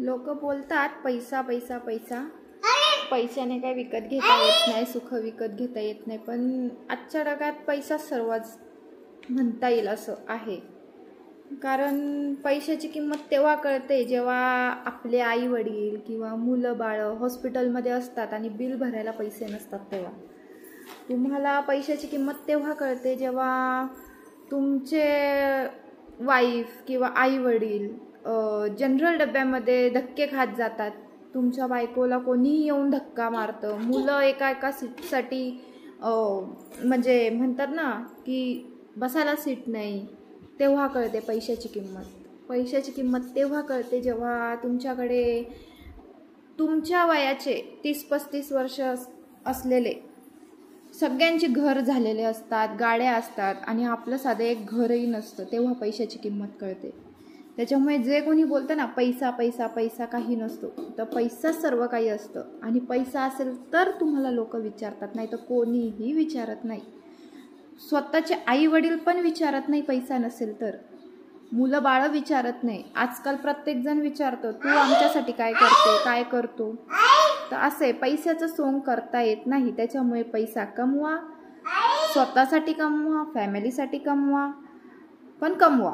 लोक बोलतात पैसा पैसा पैसा, पैशाने काय विकत घेता येत नाही, सुख विकत घेता येत नाही, पण आजच्या जगात पैसा सर्वच म्हणता येईल असं आहे. कारण पैशाची किंमत तेव्हा कळते जेव्हा आपले आई वडील किंवा मुलं बाळं हॉस्पिटलमध्ये असतात आणि बिल भरायला पैसे नसतात. तेव्हा तुम्हाला पैशाची किंमत तेव्हा कळते जेव्हा तुमचे वाईफ किंवा आई वडील जनरल डब्यामध्ये धक्के खात जातात, तुमच्या बायकोला कोणीही येऊन धक्का मारतं, मुलं एका सीटसाठी म्हणजे म्हणतात ना की बसायला सीट नाही, तेव्हा कळते पैशाची किंमत. पैशाची किंमत तेव्हा कळते जेव्हा तुमच्याकडे तुमच्या वयाचे 30-35 वर्ष असलेले सगळ्यांचे घर झालेले असतात, गाड्या असतात आणि आपलं साधं एक घरही नसतं, तेव्हा पैशाची किंमत कळते. त्याच्यामुळे जे कोणी बोलतं ना पैसा पैसा पैसा, काही नसतो, तर पैसा सर्व काही असतं. आणि पैसा असेल तर तुम्हाला लोक विचारतात, नाही तर कोणीही विचारत नाही. स्वतःचे आई वडील पण विचारत नाही पैसा नसेल तर, मुलं बाळं विचारत नाही. आजकाल प्रत्येकजण विचारतो तू आमच्यासाठी काय करते, काय करतो. तर असे पैशाचं सोंग करता येत नाही. त्याच्यामुळे पैसा कमवा, स्वतःसाठी कमवा, फॅमिलीसाठी कमवा, पण कमवा.